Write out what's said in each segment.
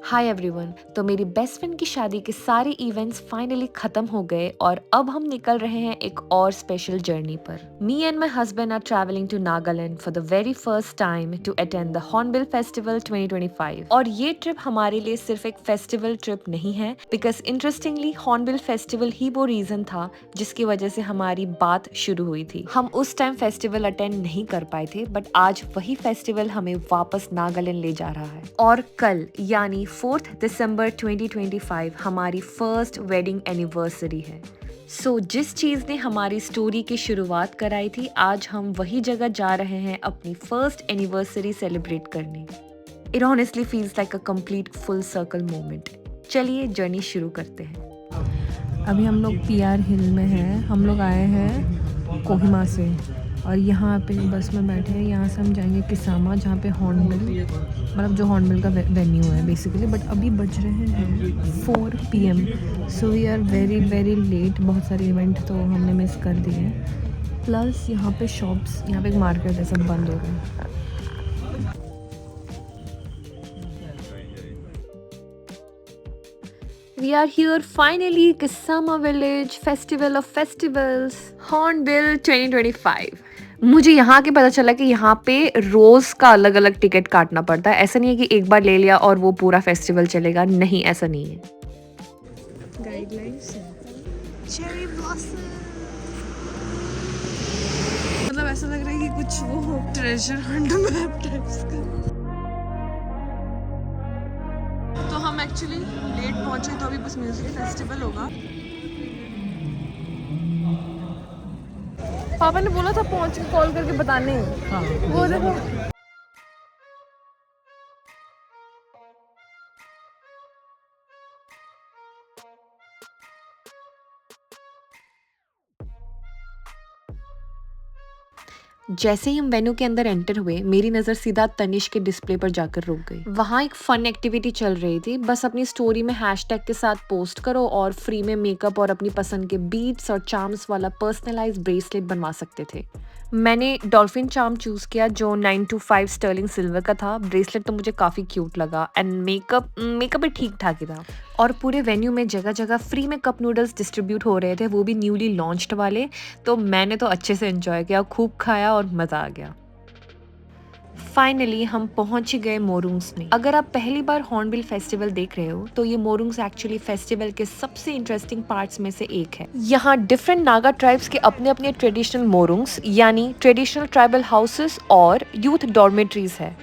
Hi everyone. तो मेरी best friend की शादी के सारे इवेंट्स फाइनली खत्म हो गए और अब हम निकल रहे हैं एक और स्पेशल जर्नी पर। Me and my husband are travelling to Nagaland for the very first time to attend the Hornbill Festival 2025। और ये ट्रिप हमारे लिए सिर्फ एक फेस्टिवल ट्रिप नहीं है, बिकॉज इंटरेस्टिंगली हॉर्नबिल फेस्टिवल ही वो रीजन था जिसकी वजह से हमारी बात शुरू हुई थी। हम उस टाइम फेस्टिवल अटेंड नहीं कर पाए थे, बट आज वही फेस्टिवल हमें वापस नागालैंड ले जा रहा है। और कल यानी 4 दिसंबर 2025 हमारी फर्स्ट वेडिंग एनिवर्सरी है। सो जिस चीज़ ने हमारी स्टोरी की शुरुआत कराई थी, आज हम वही जगह जा रहे हैं अपनी फर्स्ट एनिवर्सरी सेलिब्रेट करने। It honestly feels like a complete full circle moment. चलिए जर्नी शुरू करते हैं। अभी हम लोग PR हिल में हैं। हम लोग आए हैं कोहिमा से और यहाँ पे बस में बैठे हैं। यहाँ से हम जाएंगे किसामा, जहाँ पे हॉर्नबिल मतलब जो हॉर्नबिल का वेन्यू है बेसिकली। बट अभी बज रहे हैं 4 PM। So we are very very late. बहुत सारे इवेंट तो हमने मिस कर दिए हैं। प्लस यहाँ पे शॉप्स, यहाँ पे एक मार्केट है, सब बंद हो गए हैं। We are here finally, Kisama Village, Festival of Festivals, Hornbill 2025। मुझे यहाँ के पता चला कि यहाँ पे रोज़ का अलग अलग टिकट काटना पड़ता है। ऐसा नहीं है कि एक बार ले लिया और वो पूरा फेस्टिवल चलेगा, नहीं, ऐसा नहीं है। गाइडलाइंस चेरी ब्लॉसम, मतलब ऐसा लग रहा है कि कुछ वो हो ट्रेजर हंट मैप टाइप्स का। तो हम एक्चुअली लेट पहुंचे, तो अभी बस म्यूजिक फेस्टिवल होगा। पापा ने बोला था पहुंच के कॉल करके बताने। हाँ, वो देखो। जैसे ही हम वेन्यू के अंदर एंटर हुए, मेरी नज़र सीधा तनिष के डिस्प्ले पर जाकर रुक गई। वहाँ एक फन एक्टिविटी चल रही थी। बस अपनी स्टोरी में हैशटैग के साथ पोस्ट करो और फ्री में मेकअप और अपनी पसंद के बीट्स और चार्म्स वाला पर्सनलाइज्ड ब्रेसलेट बनवा सकते थे। मैंने डॉल्फिन चार्म चूज़ किया जो 925 स्टर्लिंग सिल्वर का था। ब्रेसलेट तो मुझे काफ़ी क्यूट लगा एंड मेकअप भी ठीक ठाक ही था। और पूरे वेन्यू में जगह जगह फ्री में कप नूडल्स डिस्ट्रीब्यूट हो रहे थे, वो भी न्यूली लॉन्च्ड वाले। तो मैंने तो अच्छे से एंजॉय किया, खूब खाया और मज़ा आ गया। फाइनली हम पहुंच गए मोरुंग्स में। अगर आप पहली बार हॉर्नबिल फेस्टिवल देख रहे हो तो ये मोरुंग्स एक्चुअली फेस्टिवल के सबसे इंटरेस्टिंग पार्ट्स में से एक है। यहाँ डिफरेंट नागा ट्राइब्स के अपने अपने ट्रेडिशनल मोरुंग्स यानी ट्रेडिशनल ट्राइबल हाउसेस और यूथ डॉर्मेट्रीज है।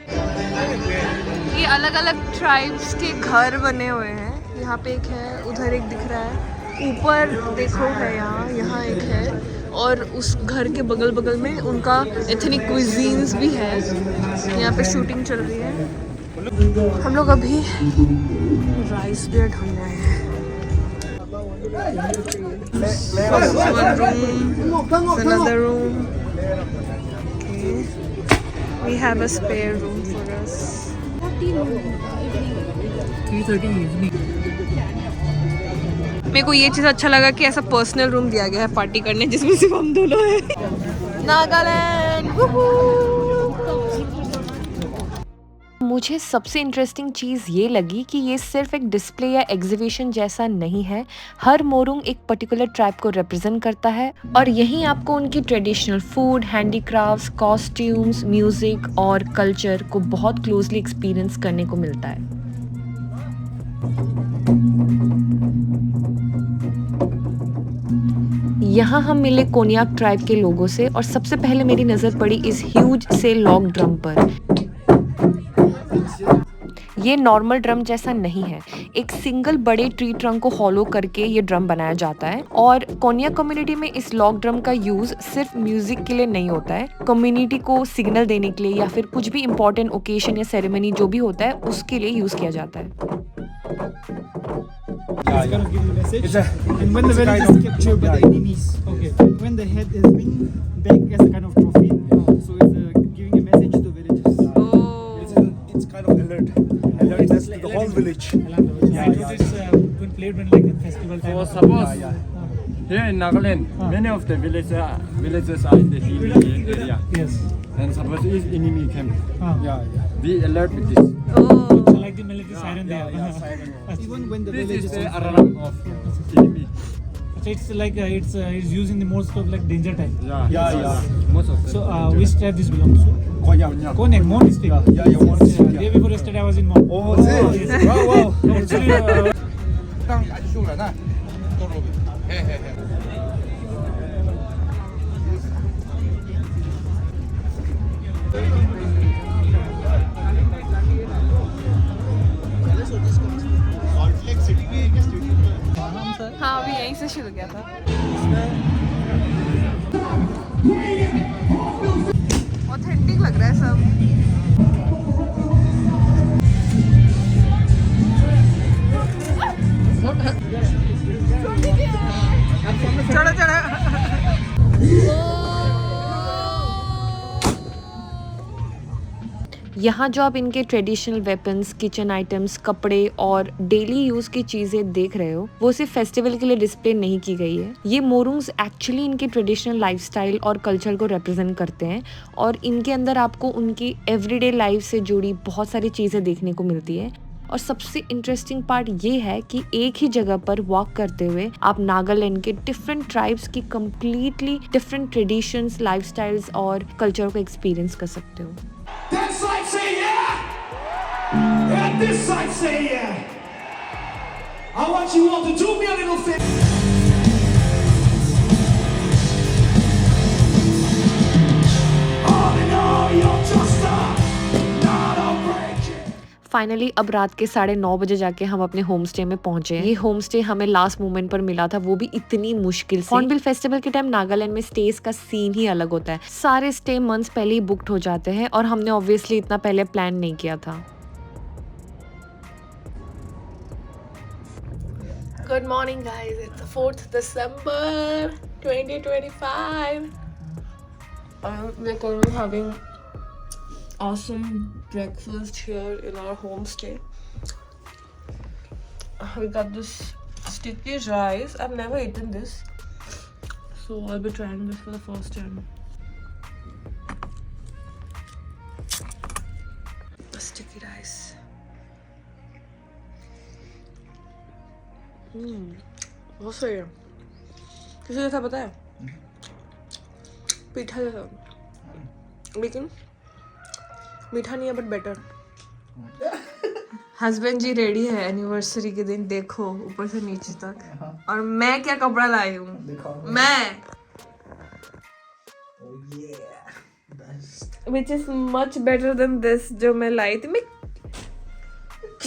ये अलग अलग ट्राइब्स के घर बने हुए हैं। यहाँ पे एक है, उधर एक दिख रहा है, ऊपर देखो है, यहाँ एक है, और उस घर के बगल बगल में उनका एथनिक क्विजीन्स भी है। यहाँ पे शूटिंग चल रही है। हम लोग अभी राइस बियर ढूंढ रहे हैं। Another room. Okay. We have a spare room for us. 3:30 evening. मेरे को ये चीज़ अच्छा लगा कि ऐसा पर्सनल रूम दिया गया है पार्टी करने, जिसमें सिर्फ हम दोनों हैं। नागालैंड। मुझे सबसे इंटरेस्टिंग चीज़ ये लगी कि ये सिर्फ एक डिस्प्ले या एग्जीबिशन जैसा नहीं है। हर मोरुंग एक पर्टिकुलर ट्राइब को रिप्रेजेंट करता है और यहीं आपको उनकी traditional food, handicrafts, costumes, music और कल्चर को बहुत क्लोजली एक्सपीरियंस करने को मिलता है। यहाँ हम मिले कोनियाक ट्राइब के लोगों से और सबसे पहले मेरी नज़र पड़ी इस ह्यूज से लॉग ड्रम पर। ये नॉर्मल ड्रम जैसा नहीं है। एक सिंगल बड़े ट्री ट्रंक को हॉलो करके ये ड्रम बनाया जाता है और कोनिया कम्युनिटी में इस लॉग ड्रम का यूज़ सिर्फ म्यूजिक के लिए नहीं होता है। कम्युनिटी को सिग्नल देने के लिए या फिर कुछ भी इम्पोर्टेंट ओकेजन या सेरेमनी जो भी होता है उसके लिए यूज़ किया जाता है। It's kind of giving a message. And when the village is captured by the enemies, okay. When the head has been back as a kind of trophy, so it's giving a message to villagers. Oh. It's kind of alertness to the whole village. It's been played when like in festival time. So suppose here in Nagaland, many of the villages are in the hilly area. Yes. And suppose if enemy came, Yeah. be alert with this. Oh. Shall I like the military siren there. Even when the This village is is the on alarm of enemy. So it's like it's used in the most of like danger time. Yeah. Most of them. So which tribe this belongs to? Konya. Konek, Mon district. Yeah, Mon district, yeah. Day before yesterday I was in Mon. Oh, yes. Wow. Actually, हाँ अभी यहीं से शुरू किया था authentic लग रहा है सब चढ़ो चढ़ो यहाँ जो आप इनके ट्रेडिशनल वेपन्स, किचन आइटम्स, कपड़े और डेली यूज की चीजें देख रहे हो वो सिर्फ फेस्टिवल के लिए डिस्प्ले नहीं की गई है। ये मोरुंग्स एक्चुअली इनके ट्रेडिशनल लाइफस्टाइल और कल्चर को रिप्रेजेंट करते हैं और इनके अंदर आपको उनकी एवरीडे लाइफ से जुड़ी बहुत सारी चीजें देखने को मिलती है। और सबसे इंटरेस्टिंग पार्ट ये है कि एक ही जगह पर वॉक करते हुए आप नागालैंड के डिफरेंट ट्राइब्स की कंप्लीटली डिफरेंट ट्रेडिशंस, लाइफस्टाइल्स और कल्चर को एक्सपीरियंस कर सकते हो। That side say yeah, and this side say yeah. I want you all to do me a little favor. All in all, you're just not a breaking. Finally अब रात के 9:30 बजे जाके हम अपने होम स्टे में पहुंचे। ये होम स्टे हमें लास्ट मोमेंट पर मिला था, वो भी इतनी मुश्किल से। हॉर्नबिल फेस्टिवल के टाइम नागालैंड में स्टेज का सीन ही अलग होता है। सारे स्टे मंथ्स पहले ही बुक्ड हो जाते हैं और हमने ऑब्वियसली इतना पहले प्लान नहीं किया था। Good morning guys, it's the 4th December 2025 and we're currently having awesome breakfast here in our homestay. We got this sticky rice. I've never eaten this, so I'll be trying this for the first time. Sticky rice. बहुत सही है। किसी जैसा पता है, पीठा जैसा, लेकिन मीठा नहीं है but better. Husband ji ready है एनिवर्सरी के दिन, देखो ऊपर से नीचे तक। और मैं क्या कपड़ा लाई हूँ, मैं which is much better than this जो मैं लाई थी।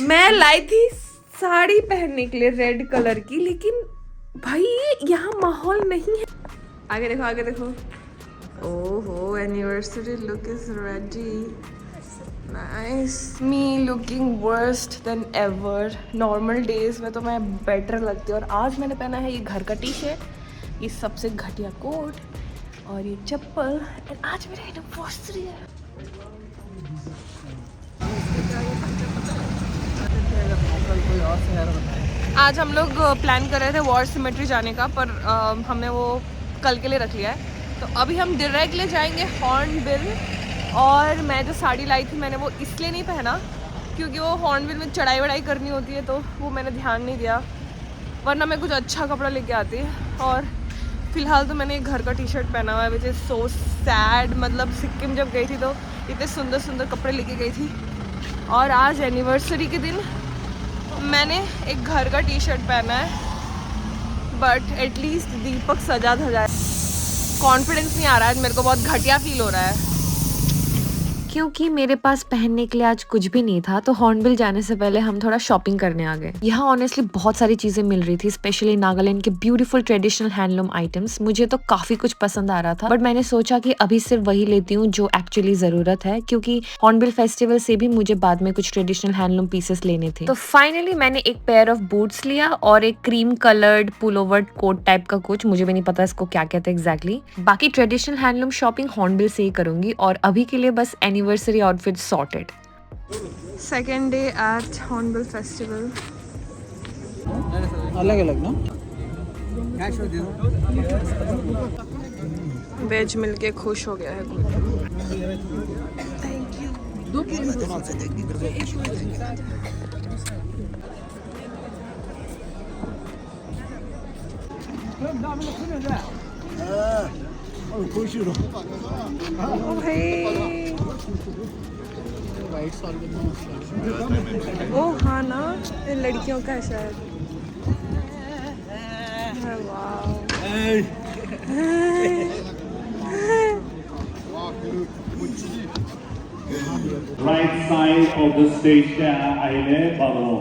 मैं लाई थी साड़ी पहनने के लिए रेड कलर की, लेकिन भाई यहाँ माहौल नहीं है। आगे देखो, आगे देखो। ओहो, anniversary look is ready, nice. Me looking worst then ever. Normal days में तो मैं बेटर लगती हूँ, और आज मैंने पहना है ये घर का टी शर्ट, ये सबसे घटिया कोट और ये चप्पल। एंड आज मेरा एनिवर्सरी है। आज हम लोग प्लान कर रहे थे वॉर सिमेट्री जाने का, पर हमने वो कल के लिए रख लिया है। तो अभी हम डायरेक्टली जाएंगे हॉर्नबिल। और मैं जो साड़ी लाई थी मैंने वो इसलिए नहीं पहना क्योंकि वो हॉर्नबिल में चढ़ाई वढ़ाई करनी होती है, तो वो मैंने ध्यान नहीं दिया, वरना मैं कुछ अच्छा कपड़ा लेके आती। और फिलहाल तो मैंने एक घर का टी शर्ट पहना हुआ है, विच इज़ सो सैड। मतलब सिक्किम जब गई थी तो इतने सुंदर सुंदर कपड़े लेके गई थी, और आज एनिवर्सरी के दिन मैंने एक घर का टी शर्ट पहना है। बट एटलीस्ट दीपक सजा धजा है। कॉन्फिडेंस नहीं आ रहा है मेरे को, बहुत घटिया फील हो रहा है। क्योंकि मेरे पास पहनने के लिए आज कुछ भी नहीं था, तो हॉर्नबिल जाने से पहले हम थोड़ा शॉपिंग करने आ गए। यहाँ ऑनेस्टली बहुत सारी चीजें मिल रही थी, स्पेशली नागालैंड के ब्यूटीफुल ट्रेडिशनल हैंडलूम आइटम्स। मुझे तो काफी कुछ पसंद आ रहा था, बट मैंने सोचा कि अभी सिर्फ वही लेती हूँ जो एक्चुअली जरूरत है, क्योंकि हॉर्नबिल फेस्टिवल से भी मुझे बाद में कुछ ट्रेडिशनल हैंडलूम पीसेस लेने थे। तो फाइनली मैंने एक पेयर ऑफ बूट्स लिया और एक cream coloured pullover coat type का कुछ, मुझे भी नहीं पता इसको क्या कहते हैं एग्जैक्टली। बाकी ट्रेडिशनल हैंडलूम शॉपिंग हॉर्नबिल से ही करूंगी, और अभी के लिए बस anniversary outfit sorted. Second day at hornbill festival. अलग अलग ना। वेज मिलके खुश हो गया है। Thank you. ओ भाई, ओ हाँ ना, ये लड़कियों का है शायद। वाह, Right side of the stage there, eine Ballon.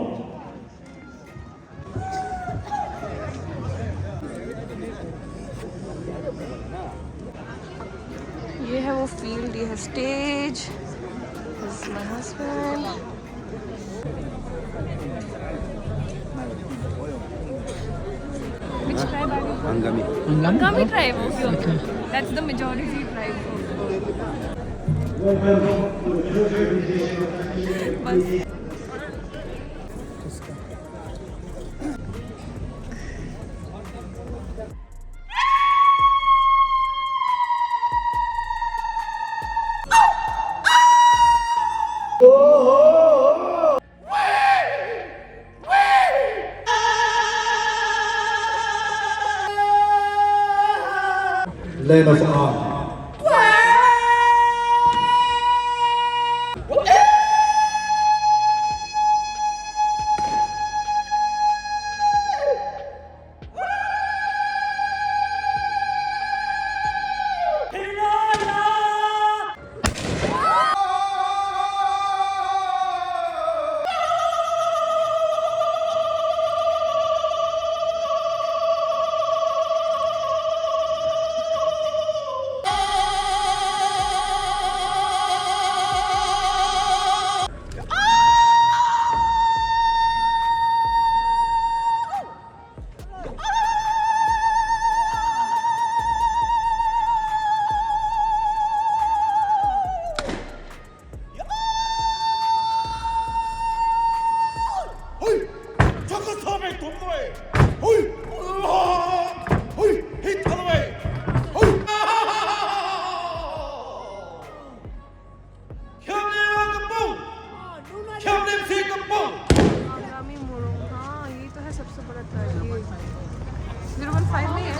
ये है वो फील्ड, ये है stage. This is my husband. Which tribe are you? Angami. Angami tribe. Okay. That's the majority tribe. बस Land of Arm. आगामी मोरंग, हाँ ये तो है सबसे बड़ा ट्राइब। ये 015 में है।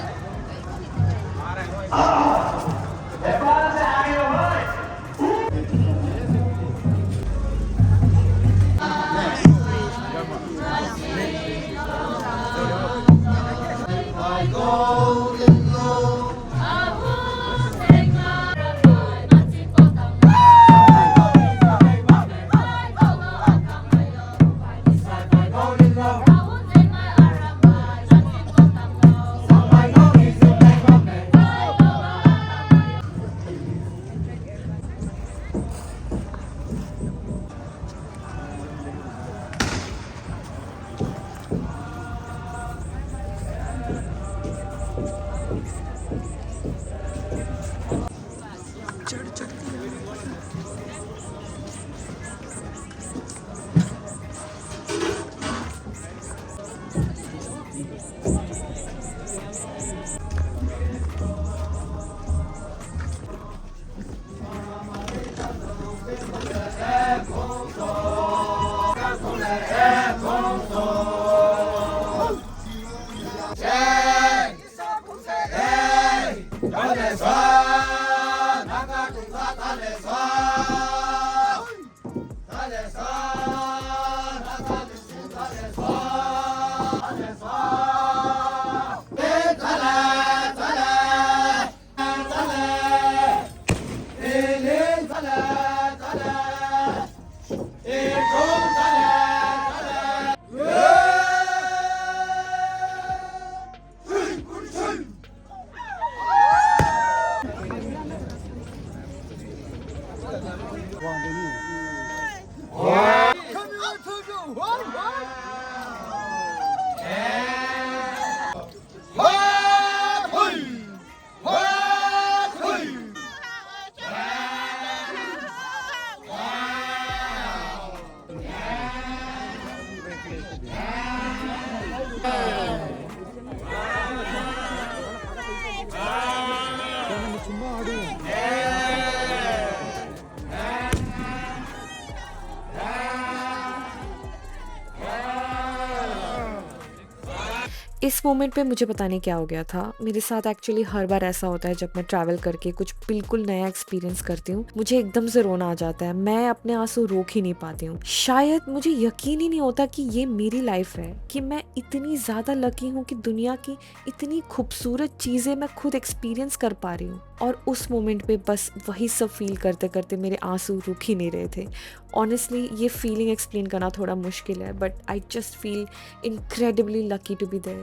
इस मोमेंट पे मुझे पता नहीं क्या हो गया था। मेरे साथ एक्चुअली हर बार ऐसा होता है जब मैं ट्रैवल करके कुछ बिल्कुल नया एक्सपीरियंस करती हूँ, मुझे एकदम से रोना आ जाता है। मैं अपने आंसू रोक ही नहीं पाती हूँ। शायद मुझे यकीन ही नहीं होता कि ये मेरी लाइफ है, कि मैं इतनी ज़्यादा लकी हूँ कि दुनिया की इतनी खूबसूरत चीज़ें मैं खुद एक्सपीरियंस कर पा रही हूँ। और उस मोमेंट पे बस वही सब फील करते करते मेरे आंसू रुक ही नहीं रहे थे। ऑनेस्टली ये फीलिंग एक्सप्लेन करना थोड़ा मुश्किल है, but I just feel incredibly lucky to be there.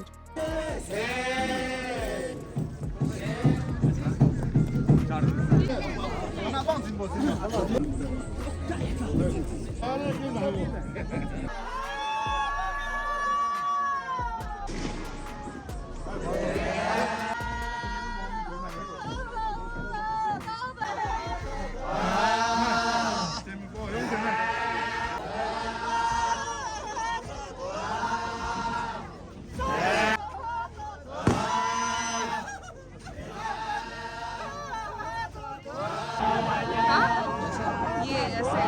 ये ऐसे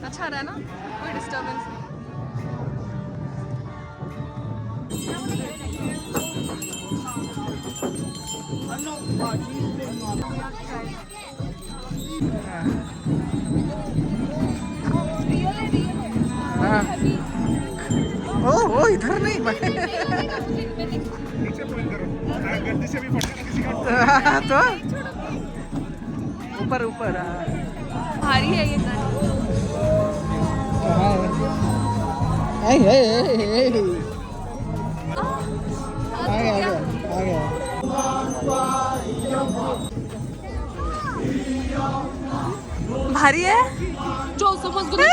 अच्छा रहा ना, कोई डिस्टर्बेंस नहीं। ओ इधर नहीं तो ऊपर ऊपर भारी है ये गाड़ी। भारी है जो समझ go no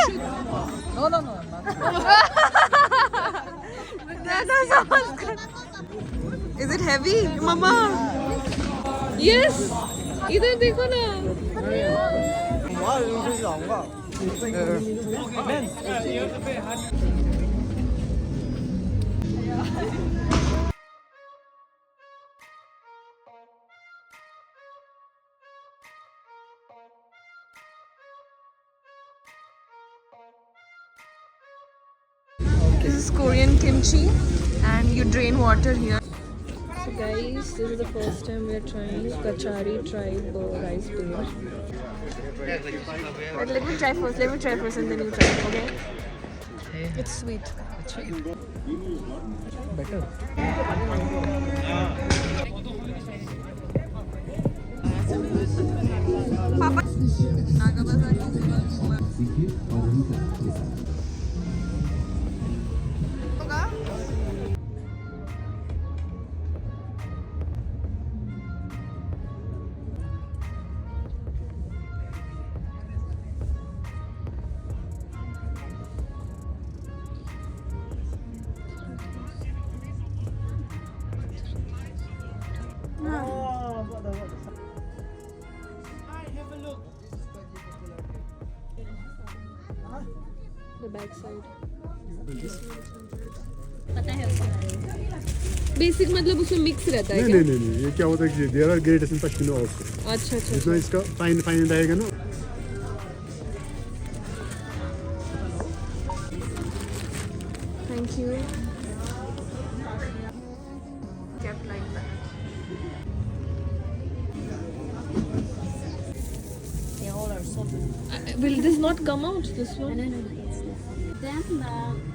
is it heavy mama? Yes इधर देखो ना। This is Korean kimchi and you drain water here. So guys, this is the first time we are trying Kachari tribe rice beer. But let me try first and then you try, okay? It's sweet. Better. Papa. Naga Bazaar. The back side. पता है उसका basic मतलब उसमें mix रहता है नहीं क्या? नहीं ये क्या होता है कि there are gradation pashmina also. अच्छा अच्छा जितना इसका फाइन फाइन रहेगा ना। Thank you. Kept like that. they all are so good. Will this not come out? This one? No, it's this. Then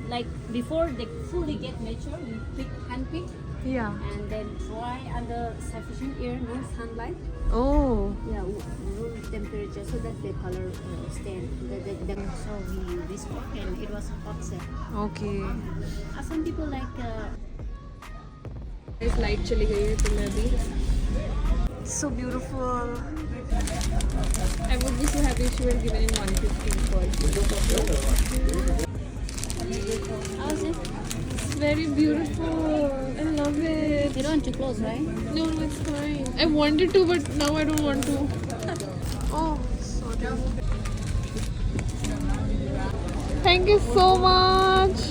like before they fully get mature, we pick hand pick Yeah. and then dry under sufficient air, no sunlight. Oh. Yeah, room temperature so that the color stand. So we whisk and it was hot set. Okay. Some people like. इस light चली गई है तो मैं भी so beautiful. I would be so happy if you were given in 150 for How's it? It's very beautiful. I love it. You don't want to close, right? No, it's fine. I wanted to, but now I don't want to. Oh, sorry. Thank you so much.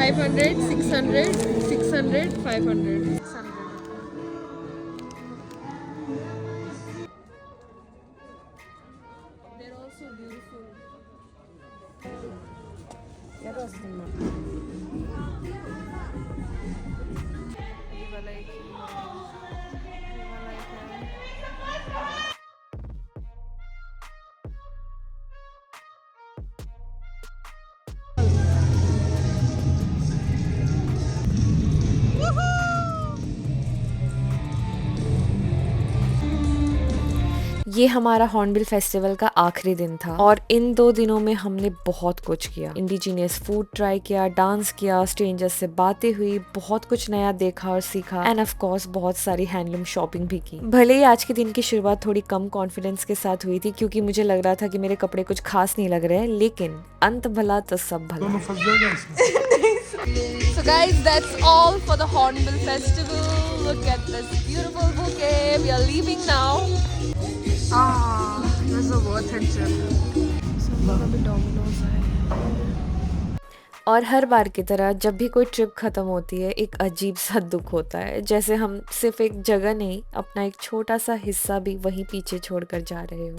500, 600, 600, 500. They're also beautiful. ये हमारा hornbill festival का आखिरी दिन था और इन 2 दिनों में हमने बहुत कुछ किया। इंडिजिनियस फूड ट्राई किया, डांस किया, स्ट्रेंजर्स से बातें हुई, बहुत कुछ नया देखा और सीखा एंड ऑफ कोर्स बहुत सारी हैंडलूम शॉपिंग भी की। भले ही आज के दिन की शुरुआत थोड़ी कम कॉन्फिडेंस के साथ हुई थी क्योंकि मुझे लग रहा था कि मेरे कपड़े कुछ खास नहीं लग रहे हैं, लेकिन अंत भला तो सब भला। So guys, that's all for the Hornbill Festival. Look at this beautiful bouquet. We are leaving now. It was a worth it trip. अभी Domino's है। और हर बार की तरह जब भी कोई ट्रिप खत्म होती है एक अजीब सा दुख होता है, जैसे हम सिर्फ एक जगह नहीं अपना एक छोटा सा हिस्सा भी वहीं पीछे छोड़कर जा रहे हो।